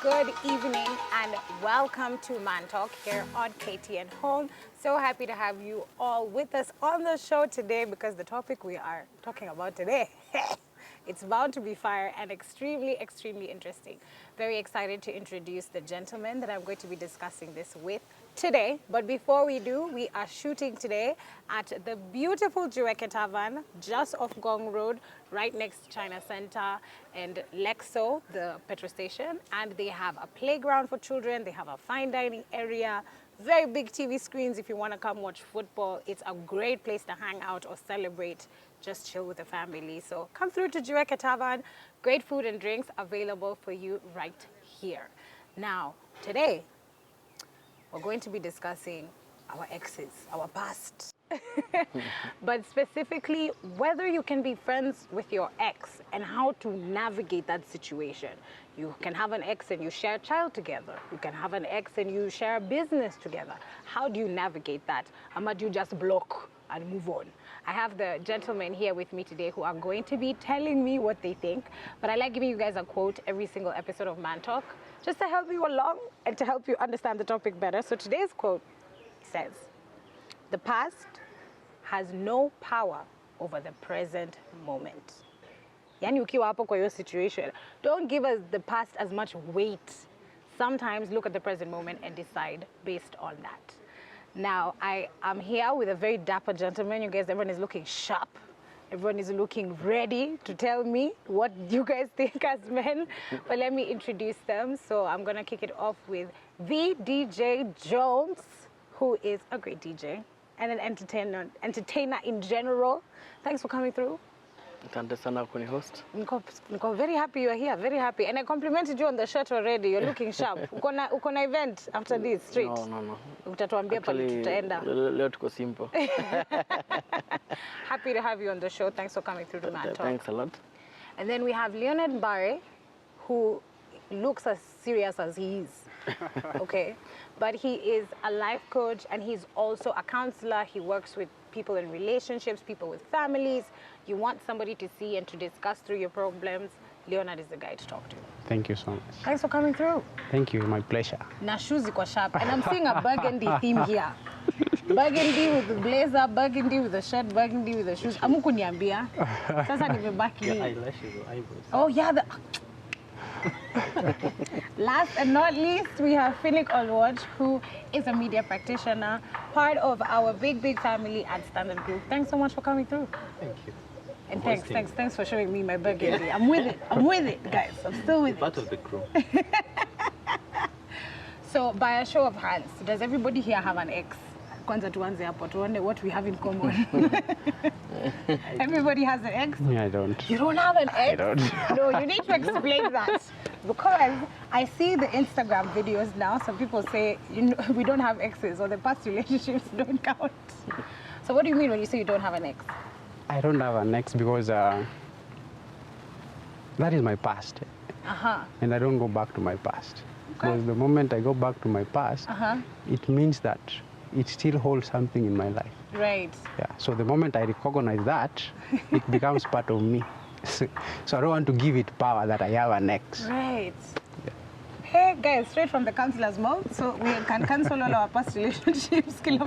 good evening, and welcome to Man Talk here on KTN Home. So happy to have you all with us on the show today because the topic we are talking about today, it's bound to be fire and extremely interesting. Very excited to introduce the gentleman that I'm going to be discussing this with today. But before we do, we are shooting today at the beautiful Jenga Tavern just off Gong Road, right next to China Center and Lexo, the petrol station. And they have a playground for children. They have a fine dining area, very big TV screens if you want to come watch football. It's a great place to hang out or celebrate, just chill with the family. So come through to Jenga Tavern. Great food and drinks available for you right here. Now, today, we're going to be discussing our exes, our past. But specifically, whether you can be friends with your ex and how to navigate that situation. You can have an ex and you share a child together. You can have an ex and you share a business together. How do you navigate that? Or do you just block and move on? I have the gentlemen here with me today who are going to be telling me what they think. But I like giving you guys a quote every single episode of Man Talk, just to help you along and to help you understand the topic better. So today's quote says, "The past has no power over the present moment." Yani ukiwa hapo kwa hiyo situation, don't give us the past as much weight. Sometimes look at the present moment and decide based on that. Now, I am here with a very dapper gentleman. You guys, everyone is looking sharp. Everyone is looking ready to tell me what you guys think as men. But let me introduce them. So I'm going to kick it off with the DJ Jones, who is a great DJ and an entertainer in general. Thanks for coming through. Asante sana kunihost. Niko very happy you are here, very happy. And I complimented you on the shirt already. You're looking sharp. Uko na event after this, straight? No. Utatuambia pale tutaenda. Leo tuko simple. Happy to have you on the show. Thanks for coming through to Man Talk. Thanks a lot. And then we have Leonard Barre, who looks as serious as he is. Okay, but he is a life coach and he's also a counselor. He works with people in relationships, people with families. You want somebody to see and to discuss through your problems, Leonard is the guy to talk to. Thank you so much. Thanks for coming through. Thank you, my pleasure. Na shoes iko sharp, and I'm seeing a burgundy theme here. Burgundy with the blazer, burgundy with the shirt, burgundy with the shoes. Amukuniambia. Sasa nimebaki. Your eyelashes or eyebrows. Oh yeah, last and not least, we have Finnick Olwatch, who is a media practitioner, part of our big family at Standard Group. Thanks so much for coming through. Thank you. And thanks for showing me my burgundy. I'm with it, guys. I'm still with it. Part of the crew. So, by a show of hands, does everybody here have an ex? Kwanza tuanze hapo, tuone what we have in common. Everybody has an ex? Me, I don't. You don't have an ex? I don't. No, you need to explain that. Because I see the Instagram videos now, some people say, we don't have exes or the past relationships don't count. So what do you mean when you say you don't have an ex? I don't have an ex because that is my past. And I don't go back to my past. Okay. Because the moment I go back to my past, it means that it still holds something in my life. Right. Yeah. So the moment I recognize that, it becomes part of me. So I don't want to give it power that I have an ex. Right. Yeah. Hey guys, straight from the counselor's mouth, so we can cancel all our past relationships. We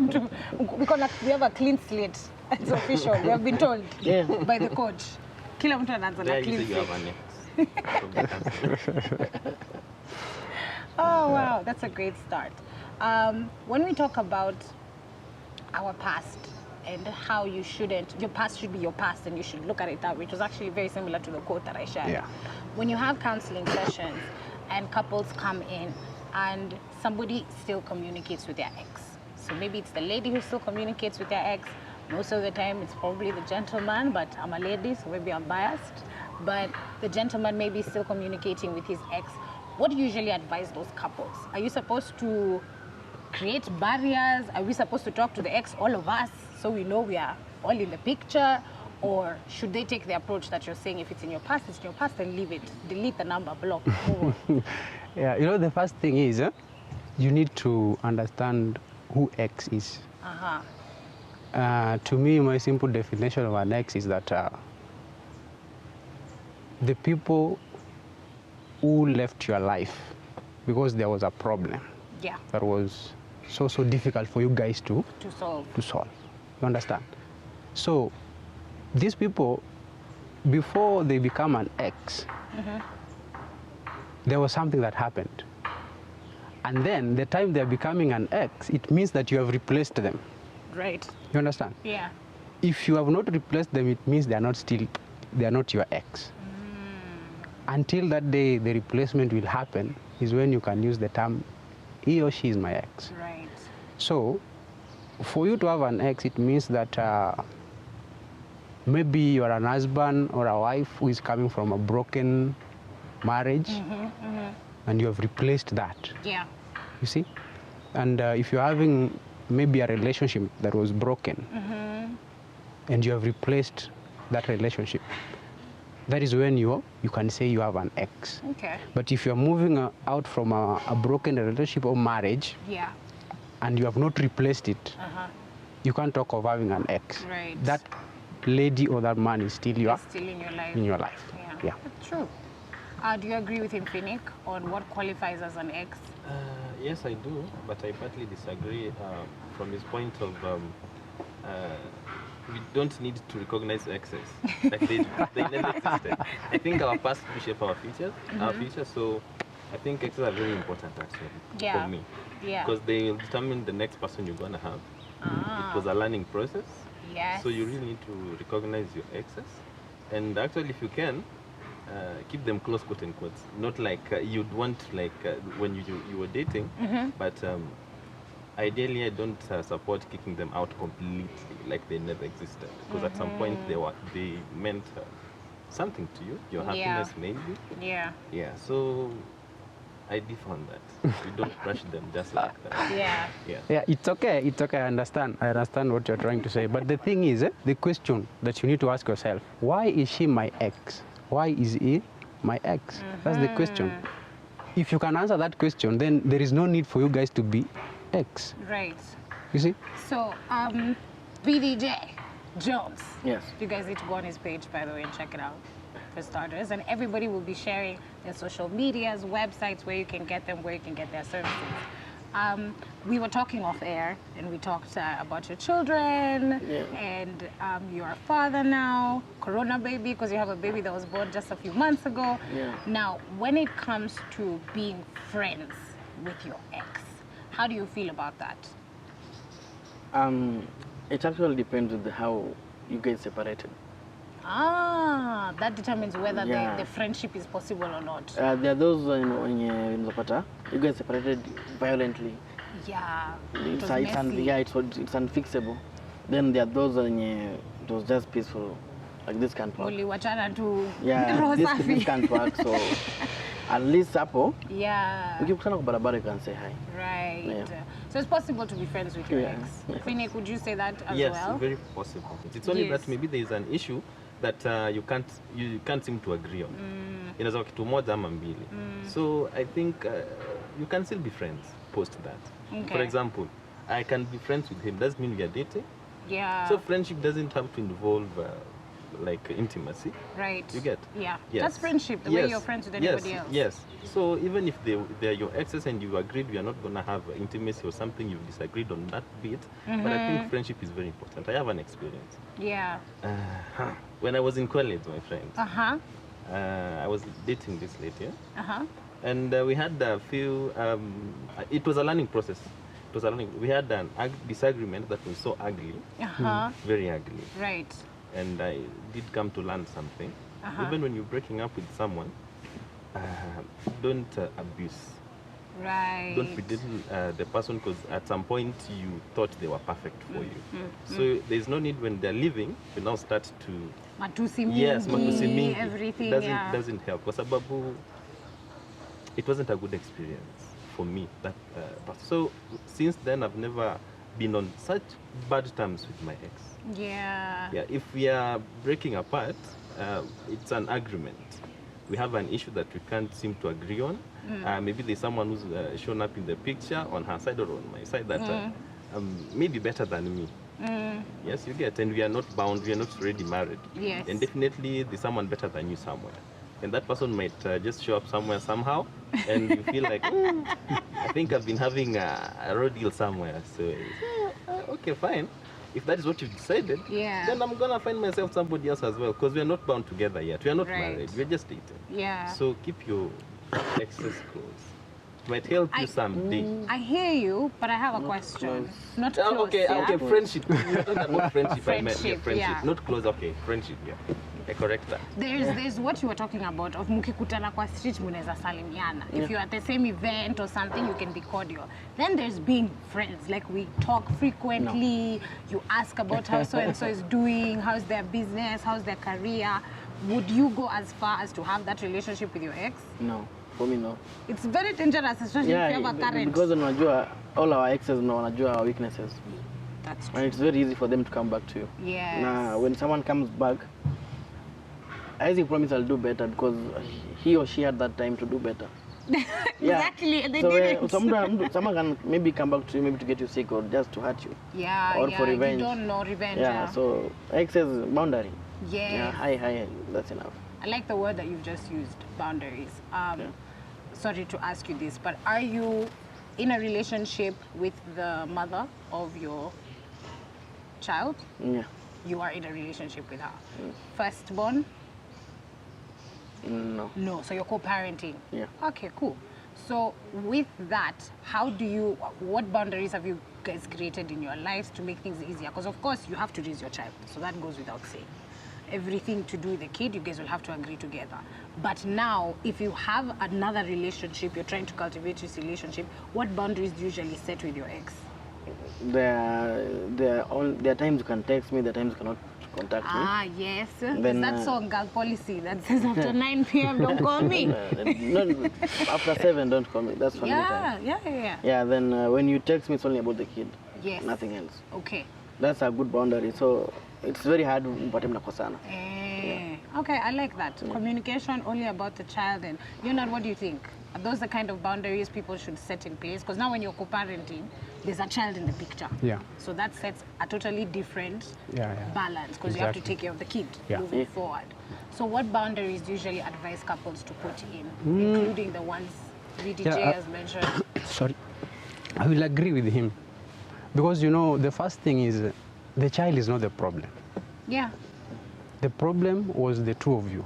have a clean slate. It's official. We have been told by the coach. Kila mtu anaanza na clean slate. Oh wow, that's a great start. When we talk about our past and how your past should be your past and you should look at it that way, which was actually very similar to the quote that I shared. Yeah. When you have counseling sessions and couples come in and somebody still communicates with their ex. So maybe it's the lady who still communicates with their ex. Most of the time it's probably the gentleman, but I'm a lady, so maybe I'm biased. But the gentleman may be still communicating with his ex. What do you usually advise those couples? Are you supposed to create barriers? Are we supposed to talk to the ex, all of us, so we know we are all in the picture? Or should they take the approach that you're saying, if it's in your past, it's in your past, and leave it, delete the number, block, move on? Yeah, the first thing is you need to understand who ex is. To me, my simple definition of an ex is that the people who left your life because there was a problem Yeah. that was so difficult for you guys to solve. You understand? So these people, before they become an ex, there was something that happened. And then the time they're becoming an ex, it means that you have replaced them. Right. You understand? Yeah. If you have not replaced them, it means they are not your ex. Until that day the replacement will happen is when you can use the term he or she is my ex. Right. So for you to have an ex, it means that maybe you are an husband or a wife who is coming from a broken marriage, and you have replaced that. Yeah. You see? And if you're having maybe a relationship that was broken, and you have replaced that relationship, that is when you can say you have an ex. Okay. But if you're moving out from a broken relationship or marriage, Yeah. and you have not replaced it, you can't talk of having an ex. Right. That lady or that man is still Still in your life. in your life. Yeah. True. Do you agree with him, Finnick, on what qualifies as an ex? Yes, I do, but I partly disagree from his point of we don't need to recognize exes. Like they never existed. I think our past will shape our future, so I think exes are very important actually for me. Yeah. Because they will determine the next person you're going to have. It was a learning process. Yes. So you really need to recognize your exes. And actually, if you can, keep them close, quote unquote. Not like you'd want like when you were dating, but ideally I don't support kicking them out completely, like they never existed. Because at some point they meant something to you, your happiness maybe. Yeah. Yeah, so I differ on that. You don't brush them just like that. Yeah, it's okay. I understand what you're trying to say. But the thing is, the question that you need to ask yourself, why is she my ex? Why is he my ex? That's the question. If you can answer that question, then there is no need for you guys to be ex. Right. You see? So, BDJ Jones. Yes. You guys need to go on his page, by the way, and check it out, for starters. And everybody will be sharing their social medias, websites, where you can get them, where you can get their services. We were talking off air, and we talked about your children, and you're a father now, Corona baby, because you have a baby that was born just a few months ago. Yeah. Now, when it comes to being friends with your ex, how do you feel about that? It actually depends on how you get separated. That determines whether the friendship is possible or not. There are those when you get separated violently. Yeah. It's unfixable. Then there are those when it was just peaceful. Like this can't work. This can't work. So at least Sapo. Yeah. You can say hi. Right. Yeah. So it's possible to be friends with your ex. Finnick, would you say that as well? Yes, very possible. It's only that maybe there is an issue that you can't seem to agree on. Inaweza kitu moja ama mbili. So I think you can still be friends post that. Okay. For example, I can be friends with him. Doesn't mean we are dating. Yeah. So friendship doesn't have to involve like intimacy. Right. You get? Yeah. Yes. That's friendship, the way you're friends with anybody else. Yes. So even if they're your exes and you agreed we are not going to have intimacy or something, you've disagreed on that bit, but I think friendship is very important. I have an experience. Yeah. When I was in college, my friend, I was dating this lady, and we had a few, it was a learning process. We had an disagreement that was so ugly, very ugly. Right. And I did come to learn something. Even when you're breaking up with someone, don't abuse. Right. Don't belittle the person because at some point you thought they were perfect for you. So there's no need when they're leaving, you now start to... Matusi mingi, yes, matusi mingi. everything, doesn't help. Kwa sababu it wasn't a good experience for me. So since then I've never been on such bad terms with my ex. Yeah. Yeah, if we are breaking apart, it's an agreement. We have an issue that we can't seem to agree on. Maybe there's someone who's shown up in the picture on her side or on my side that maybe better than me. Yes, you get. And we are not bound. We are not already married. Yes. And definitely there's someone better than you somewhere. and that person might just show up somewhere somehow, and you feel like, I think I've been having a road deal somewhere. So, okay, fine. If that is what you've decided, then I'm gonna find myself somebody else as well, because we're not bound together yet. We're not married. We're just dating. Yeah. So keep your exes close. It might help you someday. I hear you, but I have a question. Not close. Okay, friendship. We're talking about friendship. I meant Friendship, friendship. yeah. Not close. Okay, friendship. Yeah. I correct that. There's what you were talking about of mukikutana kwa street munaweza salimiana. If you're at the same event or something, you can be cordial. Then there's being friends. Like we talk frequently. You ask about how so and so is doing, how's their business, how's their career. Would you go as far as to have that relationship with your ex? No, for me no. It's very dangerous, especially if you have a current. Because unajua all our exes know wanajua our weaknesses. That's true. And it's very easy for them to come back to you. Yes. Now, when someone comes back, I promise I'll do better because he or she had that time to do better. Exactly, and they so didn't. Someone can maybe come back to you, maybe to get you sick or just to hurt you. Or for revenge. You don't know revenge. So exes boundary. Yes. Yeah, hi, that's enough. I like the word that you've just used, boundaries. Sorry to ask you this, but are you in a relationship with the mother of your child? Yeah. You are in a relationship with her. Firstborn? No. No, so you're co-parenting? Yeah. Okay, cool. So with that, what boundaries have you guys created in your lives to make things easier? Because of course you have to raise your child, so that goes without saying. Everything to do with the kid, you guys will have to agree together. But now, if you have another relationship, you're trying to cultivate this relationship, what boundaries do you usually set with your ex? There are times you can text me, there are times you cannot contact me. Ah, yes. Then, That's song girl policy that says after 9 p.m. don't call me. No, after 7 don't call me. That's family time. Yeah, then when you text me, it's only about the kid. Yes. Nothing else. Okay. That's a good boundary. So it's very hard mpate mnakosana. Okay, I like that. Communication only about the child. And Leonard, what do you think? Are those the kind of boundaries people should set in place? Because now when you're co-parenting, there's a child in the picture. Yeah. So that sets a totally different balance because you have to take care of the kid moving forward. So what boundaries do you usually advise couples to put in, including the ones VDJ has mentioned? Sorry. I will agree with him. Because, the first thing is the child is not the problem. Yeah. The problem was the two of you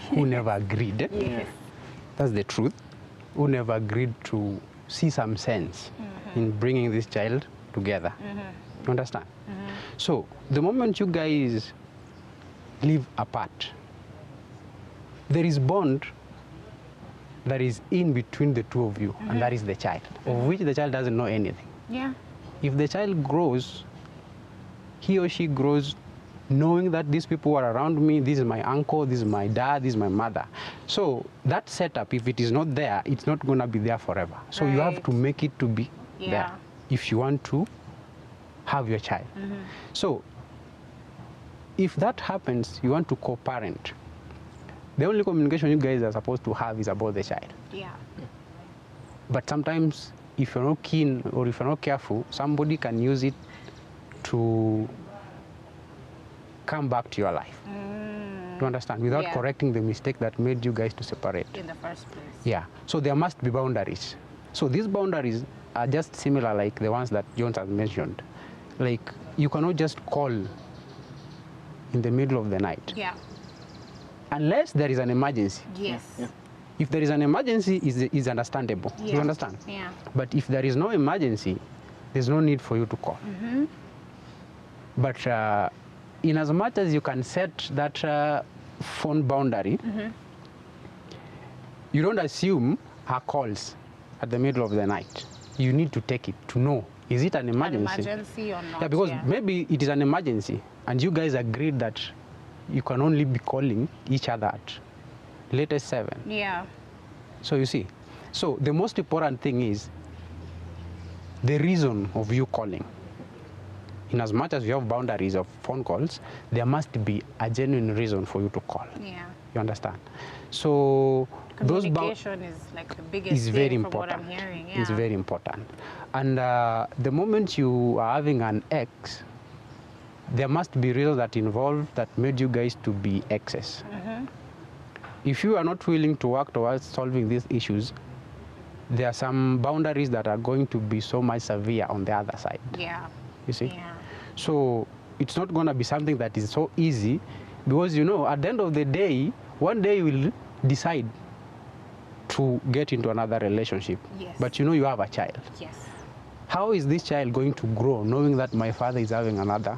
who never agreed. Yes. That's the truth. Who never agreed to see some sense in bringing this child together. You understand? So the moment you guys live apart, there is bond that is in between the two of you, and that is the child, of which the child doesn't know anything. Yeah. If the child grows, he or she grows knowing that these people are around me, this is my uncle, this is my dad, this is my mother. So that setup, if it is not there, it's not going to be there forever. So you have to make it to be there if you want to have your child. So if that happens, you want to co-parent, the only communication you guys are supposed to have is about the child. Yeah. But sometimes, if you're not keen or if you're not careful, somebody can use it to come back to your life. To understand, without correcting the mistake that made you guys to separate. In the first place. Yeah. So there must be boundaries. So these boundaries are just similar like the ones that Jones has mentioned. Like, you cannot just call in the middle of the night. Yeah. Unless there is an emergency. Yes. Yeah. If there is an emergency, is understandable. You understand? Yeah. But if there is no emergency, there's no need for you to call. But in as much as you can set that phone boundary, you don't assume her calls at the middle of the night. You need to take it to know, is it an emergency? An emergency or not? Yeah, because maybe it is an emergency and you guys agreed that you can only be calling each other at latest 7. Yeah. So you see, so the most important thing is the reason of you calling. In as much as you have boundaries of phone calls, there must be a genuine reason for you to call. Yeah. You understand? So communication is like the biggest is thing very from important. what I'm hearing. It's very important. And the moment you are having an ex, there must be reasons that involved that made you guys to be exes. if you are not willing to work towards solving these issues, there are some boundaries that are going to be so much severe on the other side. Yeah. You see? Yeah. So it's not going to be something that is so easy, because you know, at the end of the day, one day you will decide to get into another relationship. Yes. But you know you have a child. Yes. How is this child going to grow knowing that my father is having another?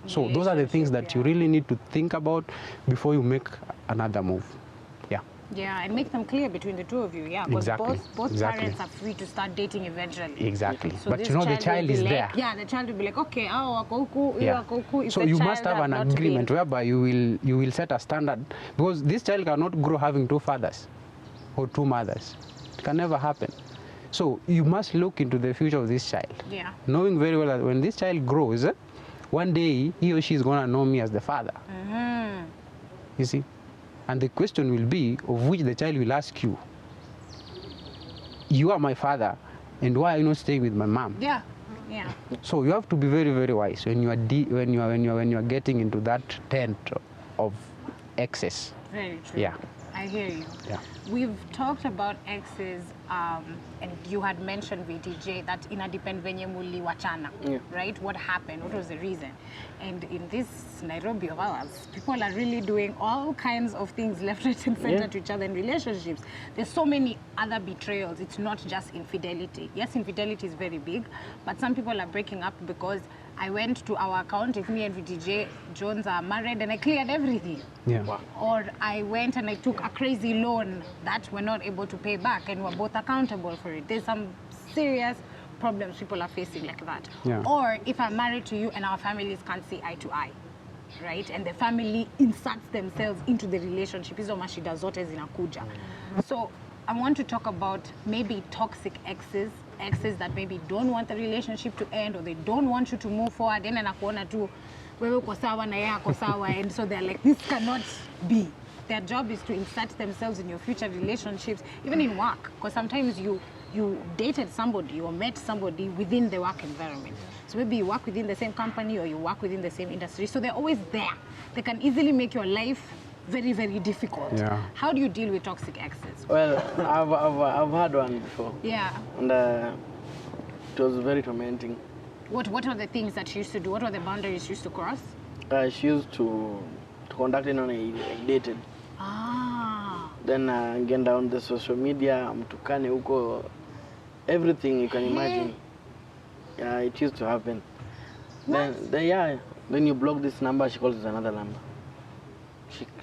So those are the things that you really need to think about before you make another move. Yeah. Yeah, and make them clear between the two of you. Yeah, because Exactly. both Exactly. parents are free to start dating eventually. Exactly. So But this you know the will child be is like, there. Yeah, the child will be like, okay, wako huku, you Yeah. wako huku. If So the you child must have an not agreement been- whereby you will set a standard, because this child cannot grow having two fathers or two mothers. It can never happen. So you must look into the future of this child, Yeah. knowing very well that when this child grows, one day he or she is going to know me as the father. You see? And the question will be, of which the child will ask you, you are my father, and why are you not staying with my mom? Yeah. Yeah. So you have to be very, very wise when you are getting into that tent of excess. Very true. Yeah. I hear you. Yeah. We've talked about exes, and you had mentioned VTJ that inadepend venye muli wachana, Yeah. right? What happened? What was the reason? And in this Nairobi of ours, people are really doing all kinds of things left, right, and center Yeah. to each other in relationships. There's so many other betrayals. It's not just infidelity. Yes, infidelity is very big, but some people are breaking up because I went to our account, if me and VTJ Jones are married, and I cleared everything. Yeah. Or I went and I took a crazy loan that we're not able to pay back, and we're both accountable for it. There's some serious problems people are facing like that. Yeah. Or if I'm married to you and our families can't see eye to eye, right? And the family inserts themselves into the relationship. Hizo mashida zote zinakuja. So I want to talk about maybe toxic exes that maybe don't want the relationship to end, or they don't want you to move forward. And anakuona tu wewe uko sawa na yeye ako sawa, and so they're like, this cannot be. Their job is to insert themselves in your future relationships, even in work, because sometimes you dated somebody or met somebody within the work environment. So maybe you work within the same company or you work within the same industry, so they're always there. They can easily make your life very, very difficult. Yeah. How do you deal with toxic exes? Well, I've had one before, Yeah. and it was very tormenting. What are the things that she used to do? What are the boundaries she used to cross? She used to contact anyone I dated. Ah. Then get down the social media, mtukane huko, everything you can imagine. Yeah, it used to happen. Then you block this number, she calls it another number.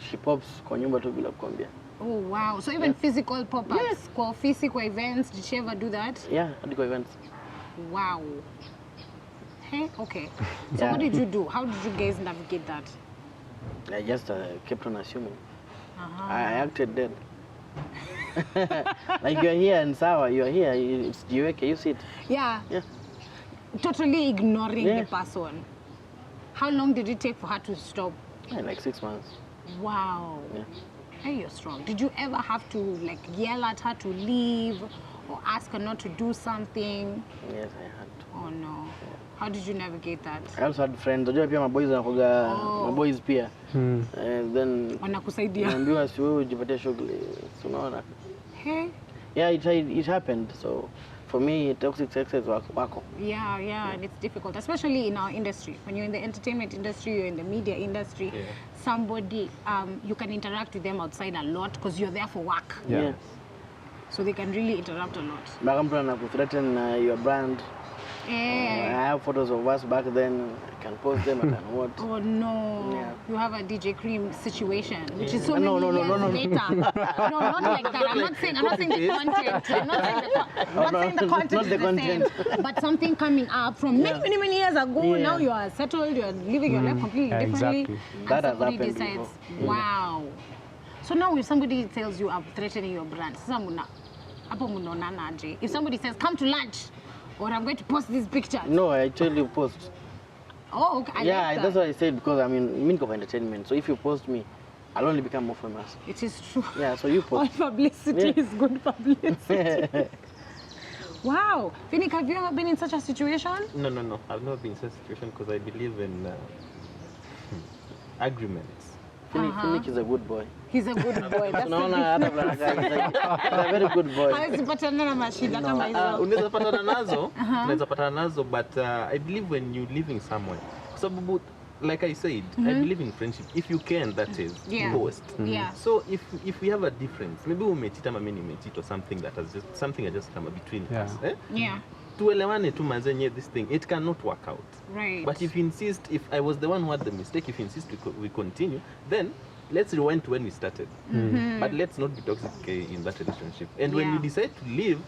She pops kwa nyumba tu bila kukwambia. Oh wow. So even physical pop-ups, Yes. kwa physical events, did she ever do that? Yeah, hadi kwa events. Wow. Hey, okay. So Yeah. what did you do? How did you guys navigate that? I just kept on assuming. Uh-huh. I acted dead. Like you're here and sawa, you're here, it's jiweke, you sit. Yeah. Yeah. Totally ignoring Yeah. the person. How long did it take for her to stop? Yeah, like 6 months. Wow. Yeah. Hey, you're strong. Did you ever have to like yell at her to leave or ask her not to do something? Yes, I had to. Oh no. How did you navigate that? I also had friends. Unajua pia maboys wanakuga maboys pia. And then Wanakusaidia. naambiwa si wewe ujipatie shughuli. So unaona. Hey. Yeah, it happened. So for me, toxic exes wako. Yeah, and it's difficult, especially in our industry. When you're in the entertainment industry, you're in the media industry, somebody, you can interact with them outside a lot because you're there for work. Yeah. So they can really interrupt a lot. Mpaka mtu anakuthreaten your brand. I have photos of us back then. I can post them. I can what. Oh no, Yeah. you have a DJ Cream situation, which is so No, many years no. later. No, not like that. I'm not saying the content. I'm not saying the content Not is the the content. same. But something coming up from many years ago. Yeah. Now you are settled. You are living your life completely Yeah, differently. exactly. And That has somebody happened decides, before. wow. So now if somebody tells you I'm threatening your brand, sasa hapo mnaonana aje? If somebody says come to lunch, or I'm going to post this picture. No, I told you post. Oh, okay. I like That's that. what I said because I mean, mean of entertainment. So if you post me, I'll only become more famous. It is true. Yeah, so you All post. publicity Yeah. is good publicity. Wow. Finnick, have you ever been in such a situation? No. I've not been in such a situation because I believe in agreements Phoenix is a good boy. He's a good boy. That's the Unaona hata he's a very good boy. hawezi patana na mashida kama hizo. Unaweza patana nazo, unaweza patana nazo, but I believe when you're living somewhere, sababu like I said, I believe in friendship. If you can, that is post. Yeah. So if we have a difference, maybe umecheat ama mimi nimecheat or something that has just something that just come between us. Yeah. Tuelewane tu manzenye this thing, it cannot work out. Right. But if you insist, if I was the one who had the mistake, if you insist we continue, then let's rewind to when we started. But let's not be toxic in that relationship. And when you decide to leave,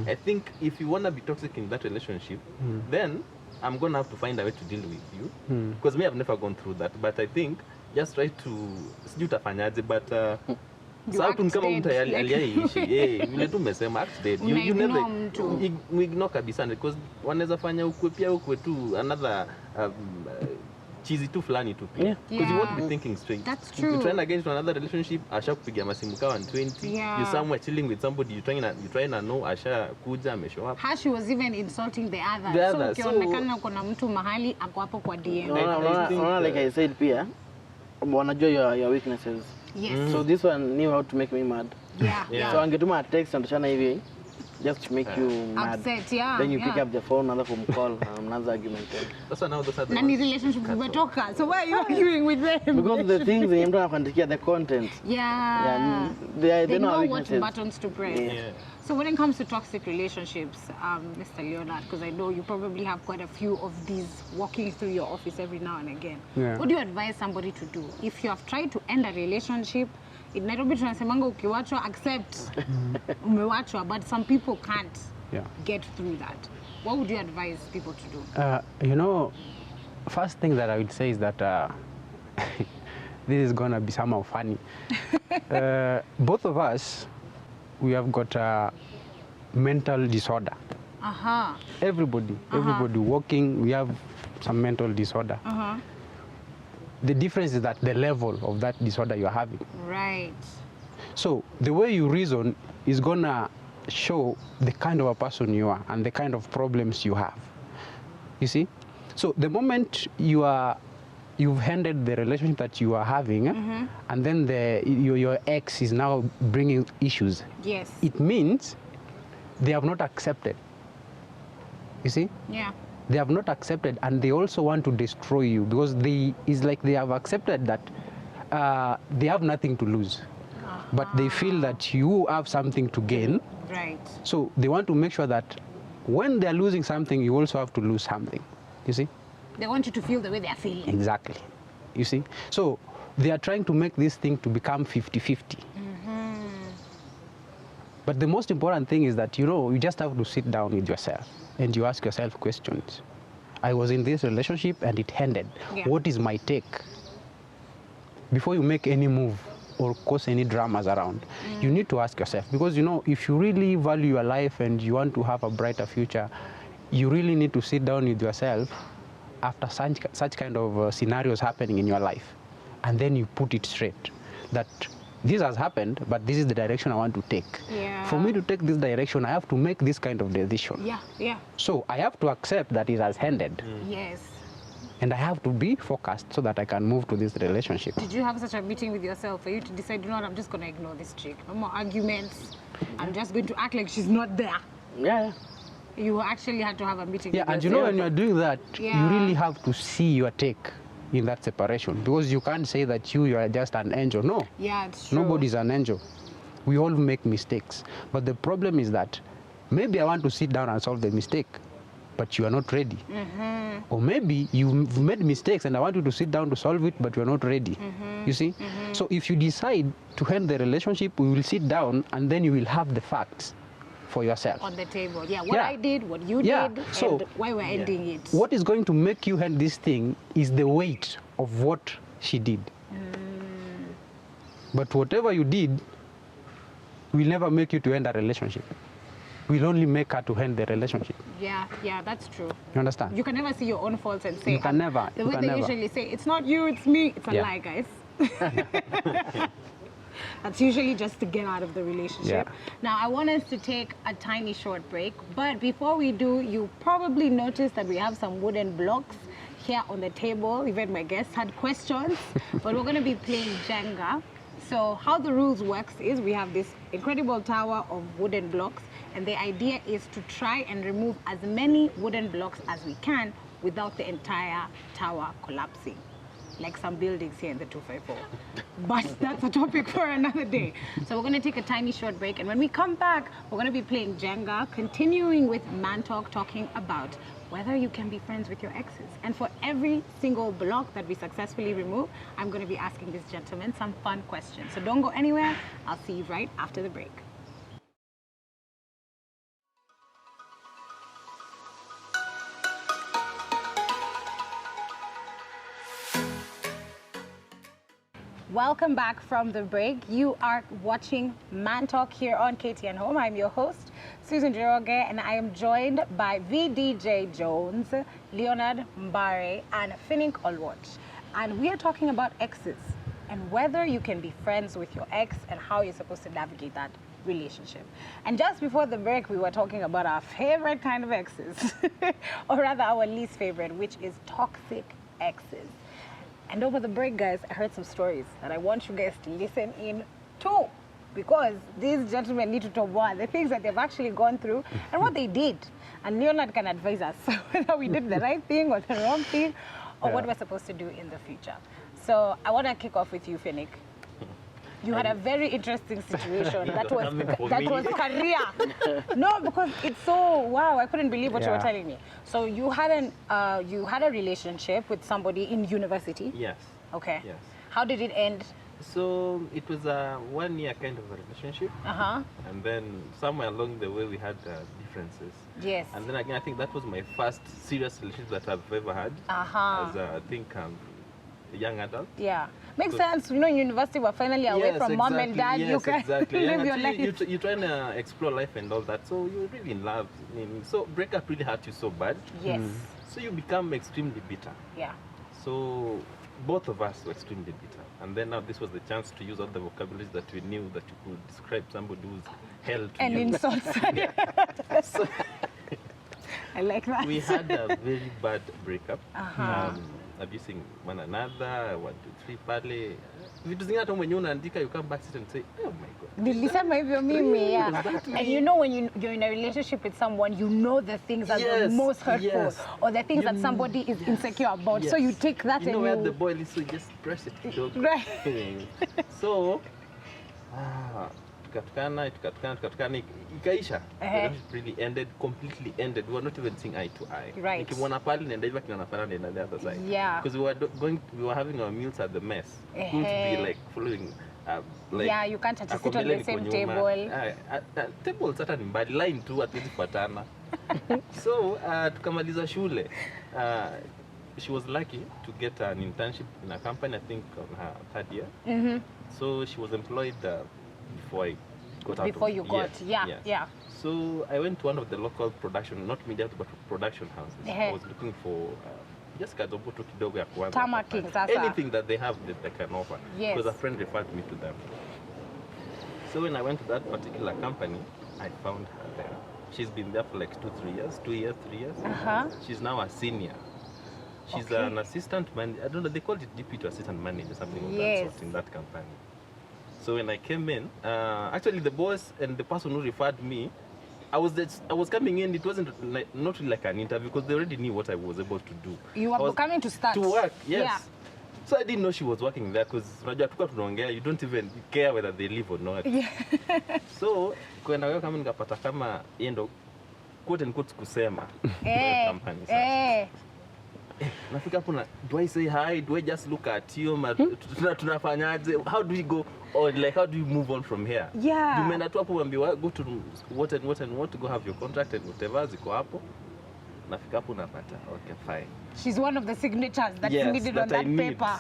I think if you want to be toxic in that relationship, then I'm going to have to find a way to deal with you. Because me, I've never gone through that. But I think just try to, sijui utafanyaje, but sauti kama mtu aliyeishi vile tu umesema act dead, you never ignore kabisa, because wanaweza fanya ukwe pia ukwe tu another cheesy tu fulani tu pia, because you won't be thinking straight. That's true. You're trying to get into another relationship, asha kupiga masimu kawa 120, you're somewhere chilling with somebody, you're trying to know asha kuja ameshow up. She was even insulting the other. So ukionekana kuna mtu mahali ako hapo kwa DM. No, like I said pia, wanajua your weaknesses. Yes. So this one knew how to make me mad. Yeah. So angetuma a text anatoshana hivi just to make you mad. Upset, Then you pick up the phone, another phone call, another argument. That's why now those are the Nani relationship umetoka. So why are you arguing with them? Because the things they don't have the content. Yeah. They know what buttons to press. Yeah. So when it comes to toxic relationships, Mr. Leonard, because I know you probably have quite a few of these walking through your office every now and again. Yeah. What do you advise somebody to do? If you have tried to end a relationship, in Nairobi tunasemanga ukiwachwa accept umewachwa, but some people can't get through that. What would you advise people to do? You know, first thing that I would say is that this is gonna be somehow funny. Both of us, we have got a mental disorder. Everybody walking, we have some mental disorder. The difference is that the level of that disorder you're having. Right. So the way you reason is gonna show the kind of a person you are and the kind of problems you have. You see? So the moment you've ended the relationship that you are having, and then your ex is now bringing issues. Yes. It means they have not accepted. You see? Yeah. They have not accepted, and they also want to destroy you, because it's like they have accepted that they have nothing to lose, but they feel that you have something to gain. Right. So they want to make sure that when they're losing something, you also have to lose something. You see? They want you to feel the way they're feeling. Exactly. You see? So they are trying to make this thing to become 50-50. But the most important thing is that, you just have to sit down with yourself and you ask yourself questions. I was in this relationship and it ended. Yeah. What is my take? Before you make any move or cause any dramas around, you need to ask yourself. Because, if you really value your life and you want to have a brighter future, you really need to sit down with yourself after such kind of scenarios happening in your life. And then you put it straight. That this has happened, but this is the direction I want to take. Yeah. For me to take this direction, I have to make this kind of decision. Yeah. So I have to accept that it has ended. Yes. And I have to be focused so that I can move to this relationship. Did you have such a meeting with yourself for you to decide, I'm just going to ignore this chick? No more arguments. I'm just going to act like she's not there. Yeah. You actually had to have a meeting with and yourself. when you're doing that, you really have to see your take in that separation, because you can't say that you are just an angel. No. Yeah, it's true. Nobody's an angel. We all make mistakes. But the problem is that maybe I want to sit down and solve the mistake, but you are not ready. Or maybe you've made mistakes and I want you to sit down to solve it, but you are not ready. You see? So if you decide to end the relationship, we will sit down and then you will have the facts for yourself. On the table. Yeah, what I did, what you did, so, and why we're ending it. What is going to make you end this thing is the weight of what she did. But whatever you did will never make you to end a relationship. Will only make her to end the relationship. Yeah, that's true. You understand? You can never see your own faults and say, you can never. The way they usually say, it's not you, it's me. It's a lie, guys. That's usually just to get out of the relationship. Now, I want us to take a tiny short break. But before we do, you probably noticed that we have some wooden blocks here on the table. Even my guests had questions, but we're going to be playing Jenga. So how the rules works is we have this incredible tower of wooden blocks, and the idea is to try and remove as many wooden blocks as we can without the entire tower collapsing, like some buildings here in the 254. But that's a topic for another day. So we're going to take a tiny short break, and when we come back, we're going to be playing Jenga, continuing with Man Talk, talking about whether you can be friends with your exes. And for every single block that we successfully remove, I'm going to be asking this gentleman some fun questions. So don't go anywhere. I'll see you right after the break. Welcome back from the break. You are watching Man Talk here on KTN Home. I'm your host, Susan Jiroge, and I am joined by VDJ Jones, Leonard Mbare, and Finnick Olwatch. And we are talking about exes and whether you can be friends with your ex and how you're supposed to navigate that relationship. And just before the break, we were talking about our favorite kind of exes, or rather our least favorite, which is toxic exes. And over the break, guys, I heard some stories that I want you guys to listen in to, because these gentlemen need to talk about the things that they've actually gone through and what they did. And Leonard can advise us whether we did the right thing or the wrong thing, or what we're supposed to do in the future. So I want to kick off with you, Finnick. You had a very interesting situation that was career. No, because it's so wow! I couldn't believe what you were telling me. So you had a relationship with somebody in university. Yes. Okay. Yes. How did it end? So it was a 1 year kind of a relationship. And then somewhere along the way we had differences. Yes. And then again, I think that was my first serious relationship that I've ever had. As I think a young adult. Yeah. Makes sense. You know, in university, we're finally away from mom and dad. Yes, you can live your life. You're trying to explore life and all that. So you're really in love. So breakup really hurt you so bad. Yes. So you become extremely bitter. Yeah. So both of us were extremely bitter. And then now this was the chance to use all the vocabularies that we knew that you could describe somebody who's hell to and you. And insults. So I like that. we had a very bad breakup. Abusing one another, 1, 2, 3 pale. Vitu zingine hata mwenyewe unaandika, you come back sit and say, oh my God. Nilisema hivyo mimi, yeah. And you know when you're in a relationship with someone, you know the things that are the most hurtful, or the things that somebody is insecure about. So you take that, you and know where the boil is, so you just press it. Right. So tukatukana, ikaisha. It really ended, completely ended. We were not even seeing eye to eye. Right. Nikimwona pale nenda hivi kinanafana nenda the other side. Yeah. Because we were having our meals at the mess. Going to be like following like yeah, you can't just sit on the same table. Table sasa ni mbali, line tu hatuwezi kufuatana. So tukamaliza shule. She was lucky to get an internship in a company, I think on her 3rd year. So she was employed before I got out. Before you got, yeah. So I went to one of the local production, not media, but production houses. I was looking for just kadogo tu kidogo ya kuanza. Tamaking sasa. Anything that they have that they can offer. Yes. Because a friend referred me to them. So when I went to that particular company, I found her there. She's been there for like 2 years. She's now a senior. She's an assistant manager. I don't know, they called it deputy assistant manager, something of that sort in that company. So when I came in, actually the boss and the person who referred me, I was coming in, it wasn't not really like an interview because they already knew what I was able to do. You were coming to start? To work, yes. Yeah. So I didn't know she was working there because you don't even care whether they live or not. Yeah. So when I come in, nikapata kama endo quote and quote kusema company. Nafika hapo na, do I say hi? Do I just look at you? Tunafanyaje? How do we go? Or like how do we move on from here? Yeah. Tumeenda tu hapo ambiwa go to what and what to go have your contract and whatever ziko hapo. Nafika hapo napata. Okay, fine. She's one of the signatures that you needed on that paper.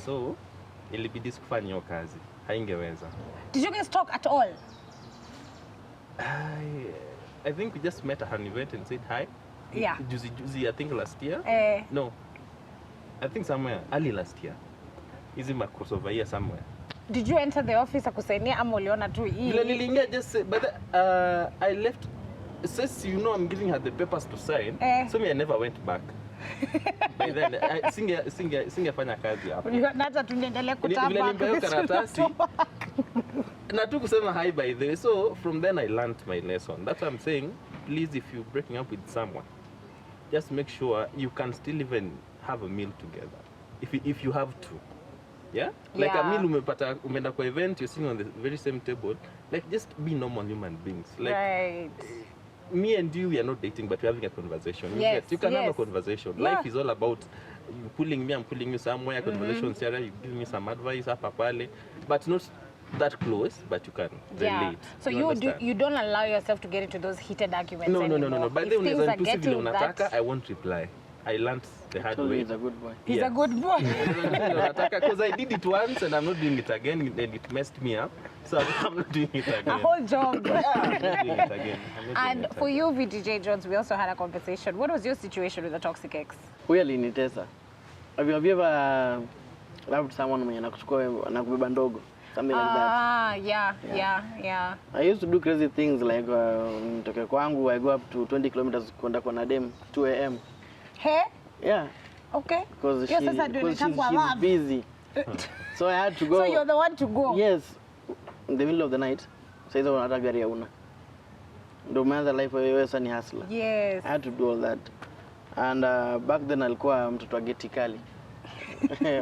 So, ilibidi sikufanya hiyo kazi. Haingeweza. Did you guys talk at all? I think we just met at an event and said hi. Yeah. Juzi, I think last year. No. I think somewhere early last year. Is it my crossover year somewhere? Did you enter the office akusainia ama uliona tu hii? Niliingia just say, but I left. Says I'm giving her the papers to sign. So me I never went back. By then singefanya kazi hapo. Hata tuendelee Vile kutamba. nimepewa hiyo karatasi na tu kusema hi by the way. So from then I learned my lesson. That's what I'm saying. Please, if you're breaking up with someone, just make sure you can still even have a meal together. If you have to. Yeah? Like a meal umeenda kwa event, you're sitting on the very same table. Like just be normal human beings. Like Right. me and you, we are not dating, but we're having a conversation. Yes, You can have a yes. conversation. Yeah. Life is all about you pulling me, I'm pulling you somewhere. Conversation, Sarah, you give me some advice, hapa pale, but not that close, but you can relate. So understand? you don't allow yourself to get into those heated arguments No. anymore. By If the way, things are getting that, I won't reply. I learned the hard So way. he's a good boy. he's a good boy. Because I did it once and I'm not doing it again, and it messed me up. So I'm not doing it again. A whole job. I'm not doing it again. And for you, VDJ Jones, we also had a conversation. What was your situation with the toxic ex? Huyu alinitesa. Have you ever loved someone mwenye anakuchukua anakubeba ndogo? Something like that. Yeah. I used to do crazy things like nitoke kwangu, I go up to 20 kilometers kwenda kwa Nadem 2 a.m. Hey? Yeah, Okay. because Hiyo sasa ndio she's inaitwa love. busy. So I had to go. So you're the one to go? Yes, in the middle of the night. Sasa unataka gari hauna. Ndio umeanza life wewe sasa ni hustler. Yes. I had to do all that. And back then alikuwa mtoto wa geti kali.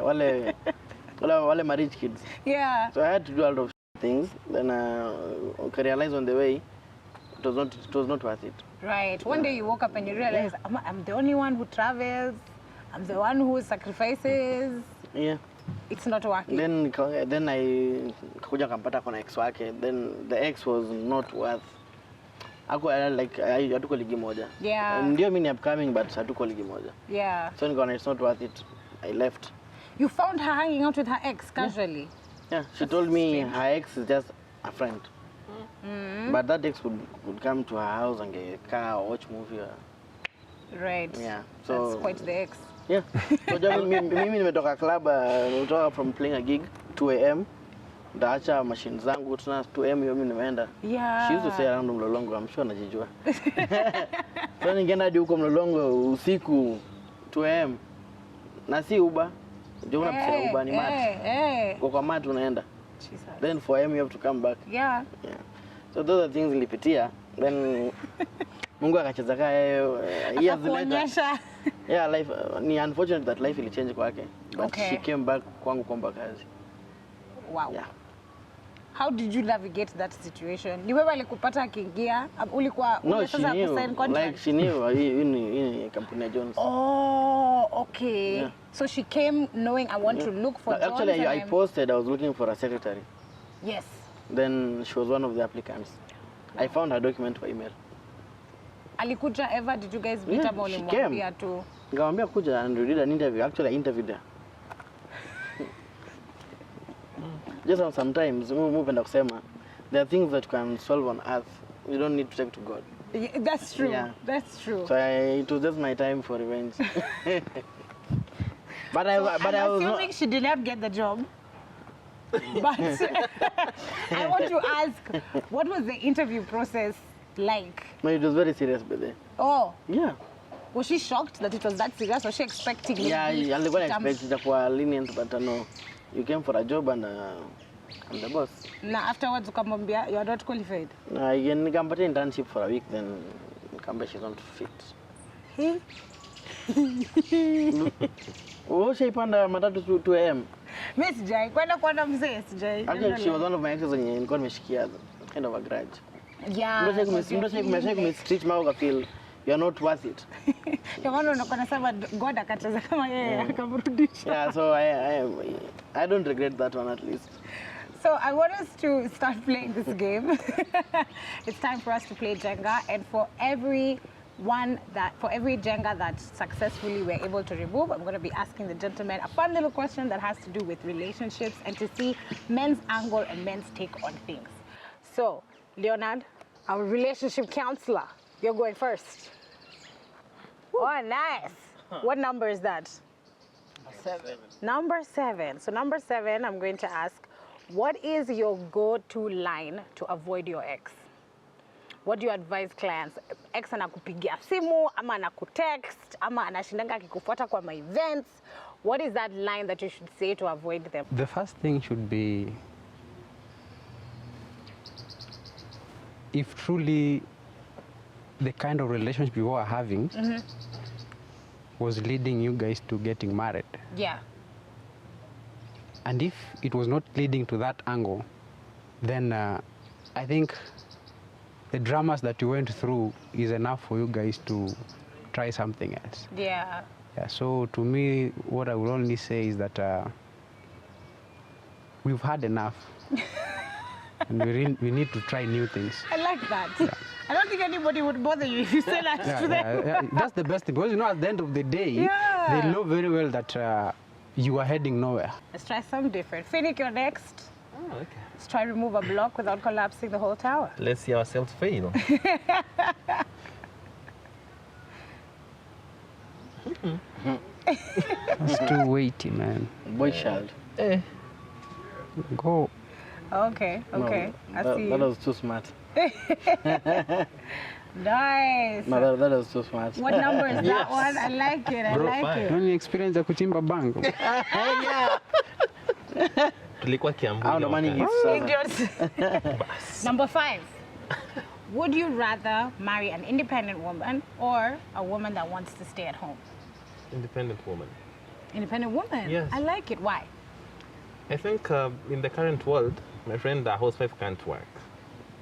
wale ma rich kids. Yeah. So I had to do a lot of things. Then I realized on the way it was not worth it. Right. One day you woke up and you realize, I'm the only one who travels. I'm the one who sacrifices. Yeah. It's not working. Then I kuja kampata kona ex wake. Then the ex was not worth. Hatuko ligi moja. Yeah. Ndio mimi ni upcoming but hatuko ligi moja. Yeah. So nikaona it's not worth it. I left. You found her hanging out with her ex casually? Yeah, she told me her ex is just a friend. But that ex would come to her house and get a car or watch movie. Right. Yeah. So that's quite the ex. Yeah. So mimi nimetoka club, nimetoka from playing a gig 2 a.m. Ndaacha machine zangu tuna 2 a.m. hiyo mimi nimeenda. Yeah. She used to say around Mlolongo, I'm sure anajijua. So ningeenda hadi huko Mlolongo usiku 2 a.m. Na si Uber. Ndio unapitia Uber ni mat. Kwa mat unaenda. Then 4 a.m. you have to come back. Yeah. So those are things nilipitia. Then Mungu akacheza kaya years later. Yeah, life ni unfortunate that life ilichange kwake. But she came back kwangu kuomba kazi. Wow. Yeah. How did you navigate that situation? Ni wewe alikupata akiingia? Ulikuwa sasa kusign contract? Like she knew in kampuni ya Jones. Oh, okay. Yeah. So she came knowing I want to look for Jones. Actually, I posted I was looking for a secretary. Yes. Then she was one of the applicants. I found her document by email. Alikuja ever? Did you guys meet ama ulimwambia tu? Nikamwambia kuja and we did an interview. Actually, I interviewed her. Just sometimes, mpenda kusema, there are things that you can solve on earth. You don't need to take to God. Yeah, that's true. Yeah. That's true. So it was just my time for revenge. But I was assuming she did not get the job. But I want to ask, what was the interview process like? No, it was very serious, baby. Oh. Yeah. Was she shocked that it was that serious? Was she expecting it? Yeah, I was expecting it to be lenient, but no. You came for a job and I'm the boss. Now afterwards, ukamwambia you are not qualified. Nikampatia internship for a week, then nikamwambia she's not fit. Ushaipanda matatu 2 a.m. Mimi sijai kwenda mzee sijai. Actually, she was one of my exes wenye nilikuwa nimeshikia, kind of a grudge. Yeah. Mtu kumestreet mao ka feel you're not worth it. Kwa maana unakuwa sema God akacheza kama yeye akamrudisha. Yeah, so I don't regret that one at least. So I want us to start playing this game. It's time for us to play Jenga, and for every Jenga that successfully we're able to remove, I'm going to be asking the gentleman a fun little question that has to do with relationships and to see men's angle and men's take on things. So, Leonard, our relationship counselor, you're going first. Oh, nice. What number is that? Number 7. So number 7, I'm going to ask, what is your go-to line to avoid your ex? what do you advise clients? Ex anakupigia simu, ama anakutext, ama anashindanga akikufuata kwa my events. What is that line that you should say to avoid them? The first thing should be, if truly the kind of relationship you are having was leading you guys to getting married, Yeah. and if it was not leading to that angle, then I think the dramas that you went through is enough for you guys to try something else. Yeah. Yeah, so to me, what I would only say is that we've had enough. And we need to try new things. I like that. I don't think anybody would bother you if you say that to them. Yeah, that's the best thing, because at the end of the day, Yeah. they know very well that you are heading nowhere. Let's try something different. Finnick, you're next. Oh, okay. Let's try to remove a block without collapsing the whole tower. Let's see ourselves fail. It's too weighty, man. Boy child. Go. Okay, okay. I that, see. that was too smart. Nice. No, that was too smart. What number is that one? I like it. I Bro, like fine. it. Only experience ya kuchimba bango. Tulikuwa Kiambu. How the money wakati. is Idiots. Number 5. Would you rather marry an independent woman or a woman that wants to stay at home? Independent woman. Independent woman? Yes. I like it. Why? I think in the current world, my friend, a housewife can't work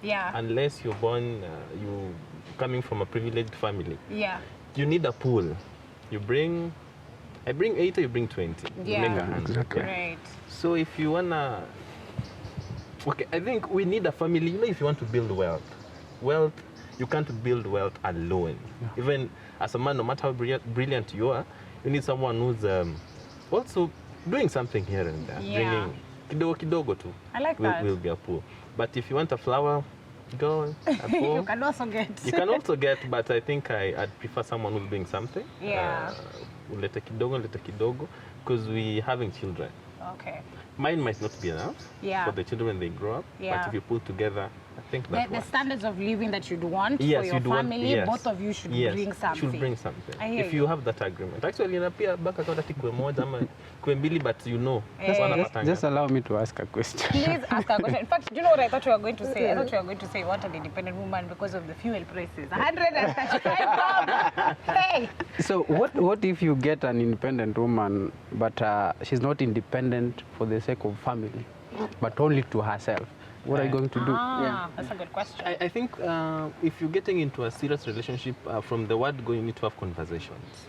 Yeah. unless you're born, you coming from a privileged family. Yeah. You need a pool. I bring 8 or you bring 20. You Yeah. make a hand. Exactly. Great. So if you wanna, okay, I think we need a family. You know, if you want to build wealth, you can't build wealth alone. Even as a man, no matter how brilliant you are, you need someone who's also doing something here and there, Yeah. bringing kidogo too. I like that. Will be a pool. But if you want a flower, go at You home. can also get. You can also get, but I think I'd prefer someone who's doing something. Yeah. Ulete kidogo, because we having children. Okay. Mine might not be enough Yeah. for the children when they grow up, Yeah. but if you pull together, I think that The works. standards of living that you'd want Yes, for your you'd want- family, yes. both of you should Yes, bring something. should bring something. I hear If you. you have that agreement. Actually, inapia baka kwa tati kwe moja ama kwe mbili, but you know. Just- wanapatanga. Just allow me to ask a question. Please ask a question. In fact, do you know what I thought you were going to say? I thought you were going to say you want an independent woman because of the fuel prices. 135 Hey! So what if you get an independent woman, but she's not independent for the sake of family, but only to herself? What are you going to do? That's a good question. I think if you're getting into a serious relationship, from the word go, you need to have conversations.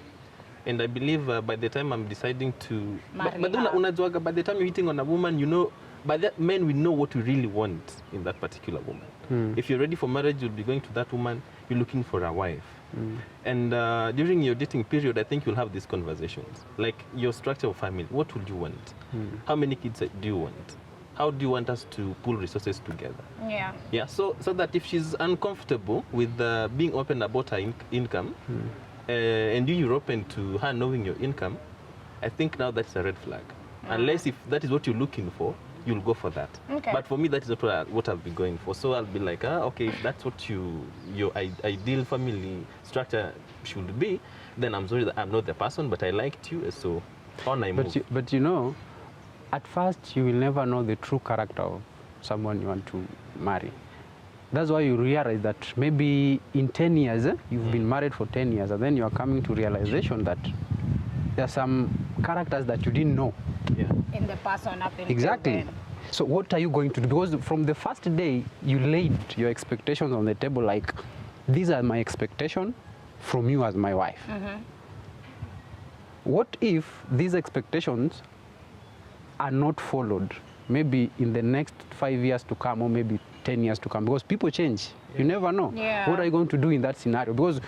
And I believe by the time I'm deciding to... Marry But her. unajuaga, by the time you're hitting on a woman, you know, by that men, we know what we really want in that particular woman. If you're ready for marriage, you'll be going to that woman, you're looking for a wife. And during your dating period, I think you'll have these conversations. Like your structure of family, what would you want? How many kids do you want? How do you want us to pool resources together? Yeah. Yeah, so that if she's uncomfortable with being open about her income, and you're open to her knowing your income, I think now that's a red flag. Unless if that is what you're looking for, you'll go for that. Okay. But for me, that is not what I'll be going for. So I'll be like, okay, if that's what your ideal family structure should be, then I'm sorry that I'm not the person, but I liked you, so on I move. But you know, at first you will never know the true character of someone you want to marry. That's why you realize that maybe in 10 years, you've been married for 10 years, and then you are coming to realization that there are some characters that you didn't know. Yeah. In the person up in Exactly. So what are you going to do? Because from the first day, you laid your expectations on the table, like, these are my expectations from you as my wife. What if these expectations are not followed, maybe in the next 5 years to come, or maybe 10 years to come? Because people change. You never know. Yeah. What are you going to do in that scenario? Because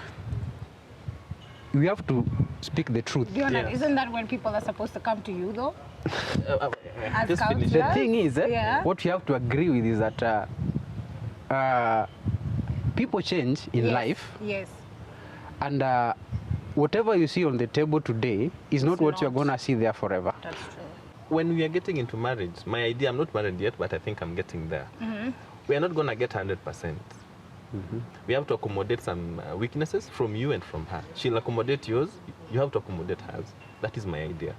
we have to speak the truth. Yes. Isn't that when people are supposed to come to you, though? As Just finish. counselors? The thing is, Yeah. what you have to agree with is that people change in Yes. life, Yes. and whatever you see on the table today is not what you're not. going to see there forever. That's true. When we are getting into marriage, my idea, I'm not married yet, but I think I'm getting there. We are not going to get 100%. We have to accommodate some weaknesses from you and from her. She'll accommodate yours, you have to accommodate hers. That is my idea.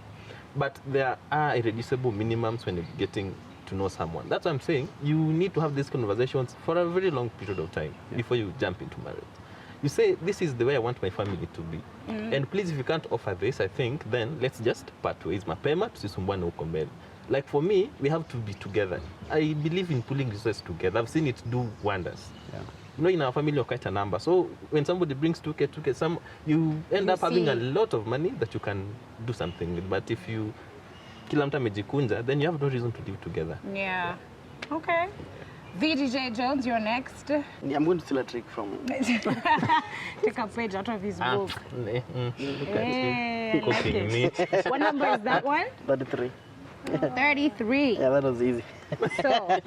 But there are irreducible minimums when you're getting to know someone. That's what I'm saying. You need to have these conversations for a very long period of time before you jump into marriage. You say, this is the way I want my family to be. And please, if you can't offer this, I think, then let's just part ways. Mapema, tusisumbwane huko mbele. Like for me, we have to be together. I believe in pulling resources together. I've seen it do wonders. Yeah. You know, in our family, you're quite a number. So when somebody brings 2K, you end up having a lot of money that you can do something with. But if you kila mtu amejikunja, then you have no reason to live together. Yeah. Okay. VDJ Jones, you're next. Yeah, I'm going to steal a trick from. Take a page out of his book. Look Hey, I like cooking me. it. What number is that one? 33. 33. Yeah, that was easy. So,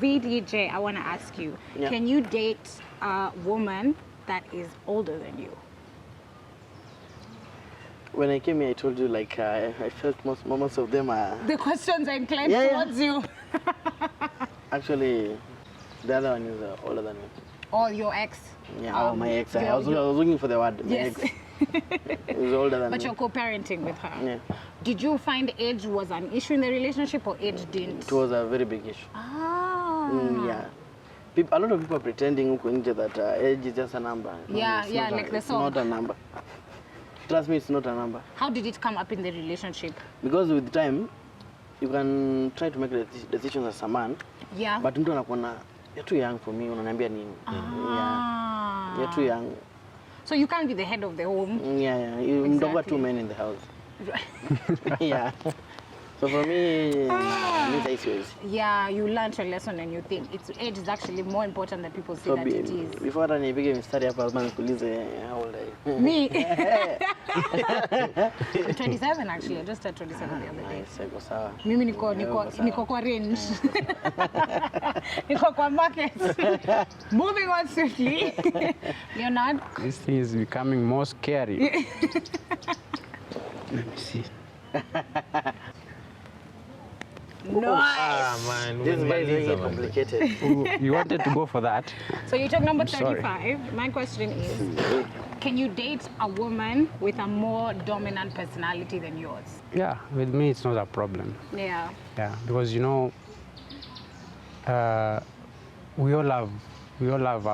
VDJ, I want to ask you, Yeah. can you date a woman that is older than you? When I came here, I told you like I felt most of them are The questions are inclined Yeah, yeah. towards you. actually the other one is older than me. Or your ex. Yeah, my ex. I your- was looking for the word. My Yes. ex is older than But me. you're co-parenting with her. Yeah, Did you find age was an issue in the relationship or age didn't? it was a very big issue. Ah. Yeah. A lot of people are pretending huko nje that age is just a number. No, Yeah, it's yeah, not like the it's song. not a number. Trust me, it's not a number. How did it come up in the relationship? Because with time, you can try to make decisions as a man, Yeah. but mtu anakuona, you're too young for me, unaniambia nini? Yeah, you're too young. So you can't be the head of the home. Yeah. You don't got Exactly. two men in the house. Yeah. So for me, it's easy. Yeah, you learned your lesson and you think age is actually more important than people say So that it is. before hata nipige mistari hapa lazima nikuulize how old are you? Me? I'm 27 actually. I just turned 27 the other day. Nice, iko sawa. Mimi niko kwa range. Niko kwa market. Moving on swiftly. Leonard? This thing is becoming more scary. Let me see. No. Man, This guy is umemaliza, making it man. complicated. You wanted to go for that? So you took number sorry. 35. My question is, can you date a woman with a more dominant personality than yours? Yeah, with me it's not a problem. Yeah. Yeah, because you know, we all have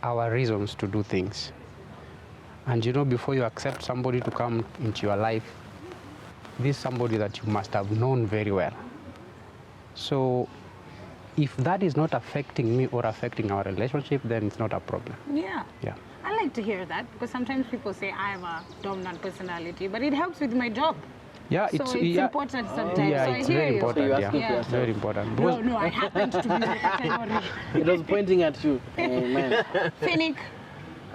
our reasons to do things. And you know, before you accept somebody to come into your life, this is somebody that you must have known very well. So if that is not affecting me or affecting our relationship, then it's not a problem. Yeah. Yeah. I like to hear that because sometimes people say I have a dominant personality, but it helps with my job. Yeah, So it's yeah, important sometimes. yeah, So I it's hear very you. important. So you're Yeah, asking for it's very important. No, no, I happened to be in the category. It was pointing at you. Man. Finnick,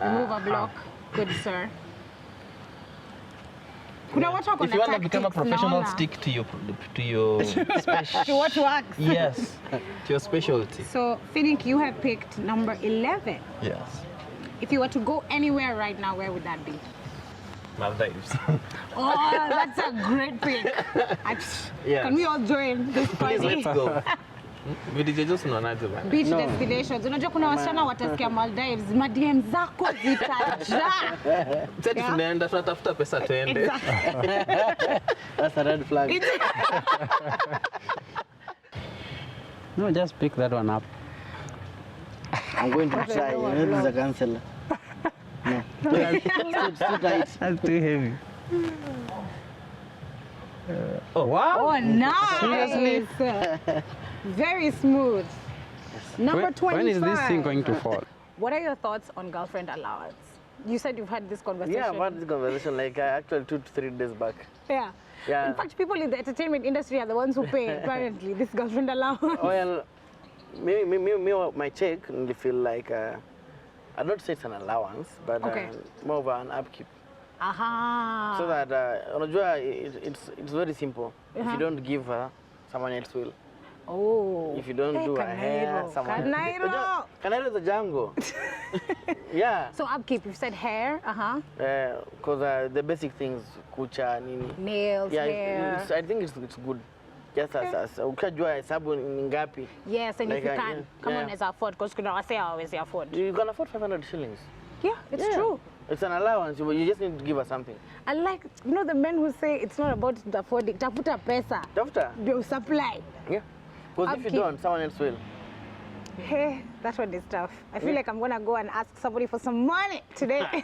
remove a block. Good sir. Kuna watu wako If you na want to become a tactics, professional, naona. stick to your special. To what works. Yes, to your specialty. So, Finnick, you have picked number 11. Yes. If you were to go anywhere right now, where would that be? Maldives. Oh, that's a great pick. Yes. Can we all join this Please, party? let's go. VDJ just unaonaje bana? Beach No. destinations. Unajua kuna wasichana watasikia Maldives, madm zako zitajaa. Sasa Yeah. tunaenda tunatafuta pesa tuende. That's a red flag. No, just pick that one up. I'm going to try. This is a counselor. No. It's too tight. That's too heavy. Oh, Wow. Oh, nice. Very smooth. Number 25. When is this thing going to fall? What are your thoughts on girlfriend allowance? You said you've had this conversation. Yeah, I've had this conversation like actually 2 to 3 days back. Yeah. Yeah. In fact, people in the entertainment industry are the ones who pay, apparently, this girlfriend allowance. Well, my check, I feel like, I don't say it's an allowance, but Okay. more of an upkeep. Aha. So that, unajua, it's very simple. If you don't give her, someone else will. Oh. If you don't do her hair, Kanairo. someone Kanairo. Unajua, Kanairo is a jungle. Yeah. So upkeep, you said hair, Because the basic things, kucha, nini. nails, Yeah, hair. I think it's good. Just as ukajua hesabu ni ngapi. Yes, and if Like, you can, come on, as afford, because kuna wase hawawezi afford. You can afford 500 shillings. Yeah, it's true. It's an allowance, but you just need to give us something. I like, you know, the men who say it's not about affording. Tafuta pesa. Tafuta. You supply. Yeah. Because if you Upkeep. don't, someone else will. Hey, that one is tough. I feel like I'm gonna go and ask somebody for some money today.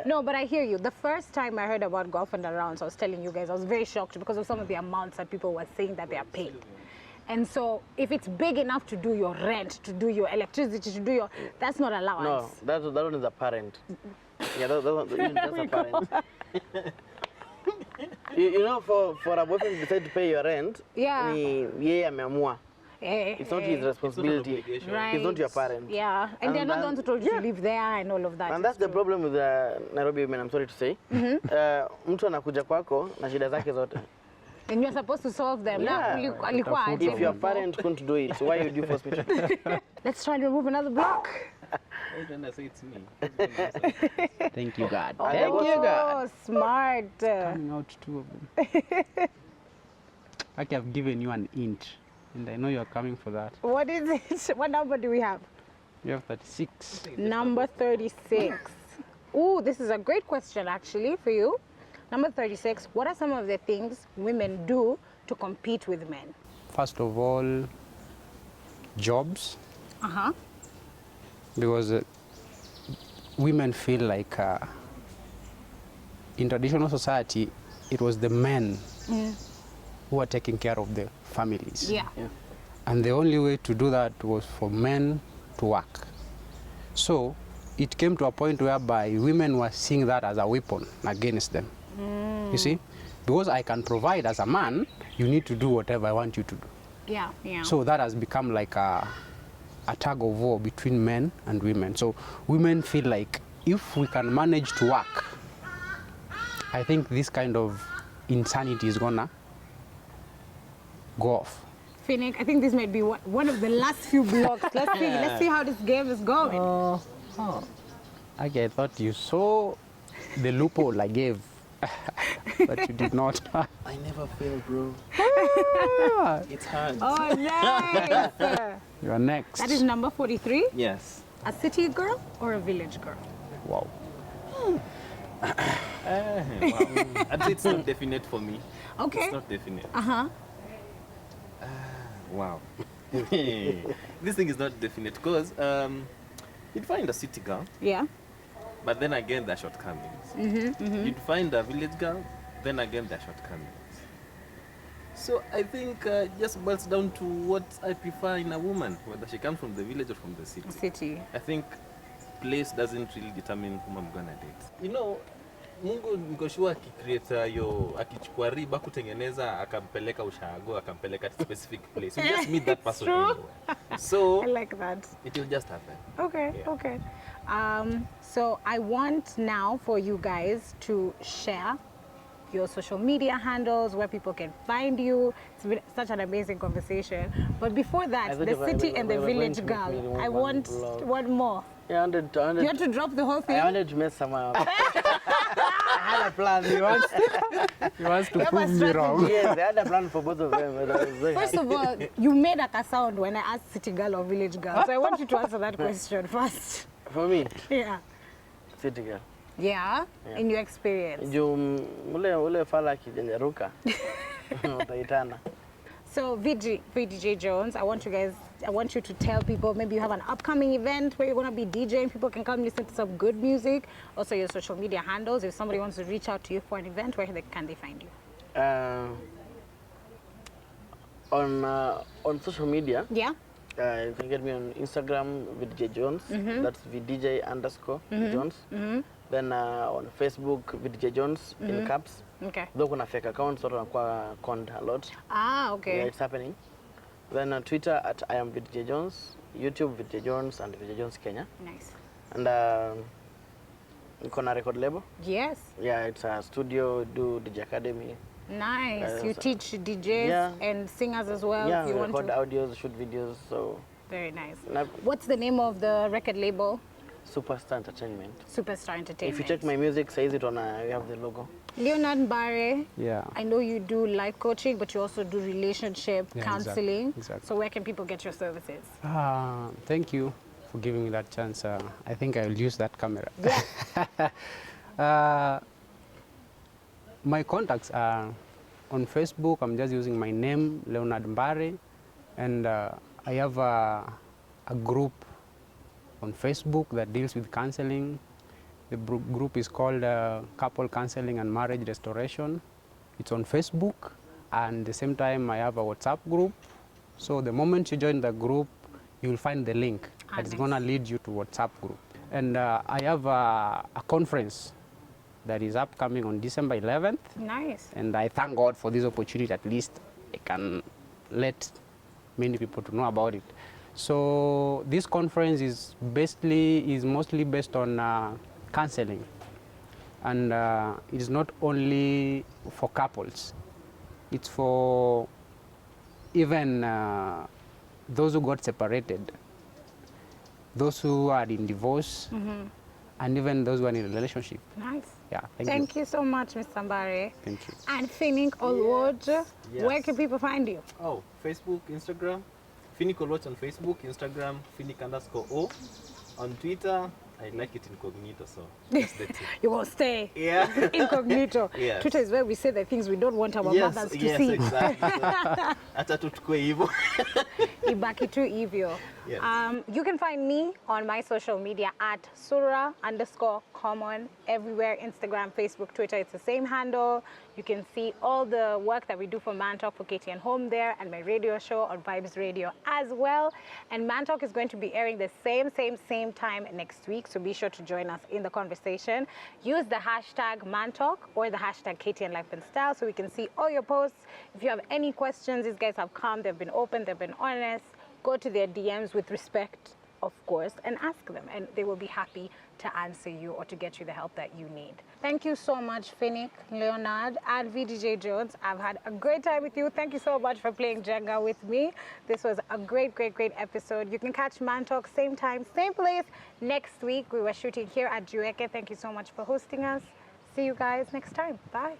No, but I hear you. The first time I heard about golf and arounds, I was telling you guys, I was very shocked because of some of the amounts that people were saying that they are paid. And so, if it's big enough to do your rent, to do your electricity, to do your, that's not No, allowance. that one is a parent. Yeah, that's a parent. You know, for a boyfriend to decide to pay your rent, Yeah. yeye ameamua. Eh, It's not his responsibility. obligation. Right. He's not your parent. Yeah, and they're not the ones who told you yeah. to live there and all of that. And that's It's the true. problem with Nairobi women, I'm sorry to say. Mtu anakuja kwako na shida zake zote. And you're supposed to solve them. Yeah. Na, alikuwa aje If your before? parent couldn't do it, why would you force me to? Let's try and remove another block. I don't say it's me. Thank you, God. Oh, Thank you, God. Oh, smart. Coming out 2 of them. Like I've given you an int, and I know you're coming for that. What is it? What number do we have? You have 36. Number 36. Ooh, this is a great question actually for you. Number 36, what are some of the things women do to compete with men? First of all, jobs, Uh-huh. because women feel like in traditional society, it was the men who were taking care of the families. Yeah. And the only way to do that was for men to work. So it came to a point whereby women were seeing that as a weapon against them. You see? Because I can provide as a man, you need to do whatever I want you to do. Yeah, yeah. So that has become like a tug of war between men and women. So women feel like if we can manage to work, I think this kind of insanity is gonna go off. Finnick, I think this might be one of the last few blocks. Let's see how this game is going. Okay, I thought you saw the loophole I gave, but you did not. I never fail, bro. It's hard. Oh, nice. You are next. That is number 43. Yes. A city girl or a village girl? Wow. Wow. I'd say it's not definite for me. Okay. It's not definite. Uh-huh. Wow. This thing is not definite because you'd find a city girl, Yeah. but then again there are shortcomings. You'd find a village girl, then again there are shortcomings. So I think it just boils down to what I prefer in a woman, whether she comes from the village or from the city. City. I think place doesn't really determine whom I'm gonna date. You know, Mungu niko sure akicreate yo akichukua riba kutengeneza akampeleka ushago akampeleka to specific place. You just meet that person True. anywhere. So I like that. it will just happen. Okay, Yeah. okay. So I want now for you guys to share your social media handles, where people can find you. It's been such an amazing conversation. But before I that, thought the you were- city we and the were going village to make girl. me I one want vlog. one more. Yeah, I wanted to, You want to drop the whole I thing? wanted to mess someone up. I had a plan. He wants to have a prove me strategy. wrong. Yes, I had a plan for both of them. But I was very First of all, you made a sound when I asked city girl or village girl. So I want you to answer that question first. For me, Yeah. city girl. Yeah, Yeah. in your experience. Juu ule fala akijenjeruka utaitana. So VDJ Jones, I want you to tell people, maybe you have an upcoming event where you're going to be DJing, people can come listen to some good music. Also your social media handles, if somebody wants to reach out to you for an event, where can they find you? On social media, Yeah? you can get me on Instagram, VDJ Jones. That's VDJ_Jones. Then on Facebook, VDJ Jones in caps. Okay. Though kuna fake accounts, sort of conned a lot. Ah, okay. Yeah, it's happening. Then on Twitter at I am VDJ Jones, YouTube VDJ Jones and VDJ Jones Kenya. Nice. And Kona record label. Yes. Yeah, it's a studio, do DJ Academy. Nice. You so- teach DJs Yeah. and singers as well Yeah, if you want record to. audios, shoot videos, so Very nice. na- What's the name of the record label? Superstar Entertainment. Superstar Entertainment. If you check my music, says it on, we have the logo. Leonard Barre, Yeah. I know you do life coaching, but you also do relationship Yeah, counseling. exactly. So where can people get your services? Thank you for giving me that chance. I think I'll use that camera. Yeah. My contacts are on Facebook. I'm just using my name, Leonard Mbare, and I have a group on Facebook that deals with counseling. The group is called Couple Counseling and Marriage Restoration. It's on Facebook, and at the same time I have a WhatsApp group. So the moment you join the group, you will find the link that's nice. going to lead you to WhatsApp group. And I have a conference that is upcoming on December 11th. Nice. And I thank God for this opportunity. At least I can let many people to know about it. So this conference is mostly based on counseling, and it is not only for couples. It's for even those who got separated, those who are in divorce, and even those who are in a relationship. Nice. Yeah, Thank you so much, Mr. Mbare. Thank you. And Finnick Olwoj, Yes. where can people find you? Oh, Facebook, Instagram. Finnick Olwoj on Facebook, Instagram, Finnick_O. On Twitter, I like it incognito, so that's the tip. You won't stay Yeah. incognito. Yes. Twitter is where we say the things we don't want our mothers to yes, see. exactly. Hata tuchukue hivyo. Ibaki tu hivyo. Yes. You can find me on my social media at Sura_common everywhere, Instagram, Facebook, Twitter. It's the same handle. You can see all the work that we do for Man Talk for Katie and Home there, and my radio show on Vibes Radio as well. And Man Talk is going to be airing the same time next week, so be sure to join us in the conversation. Use the hashtag Man Talk or the hashtag Katie and Life and Style so we can see all your posts. If you have any questions, these guys have come, they've been open, they've been honest. Go to their DMs with respect, of course, and ask them, and they will be happy to answer you or to get you the help that you need. Thank you so much, Finnick, Leonard, and VDJ Jones. I've had a great time with you. Thank you so much for playing Jenga with me. This was a great episode. You can catch Man Talk same time, same place next week. We were shooting here at Jueke. Thank you so much for hosting us. See you guys next time. Bye.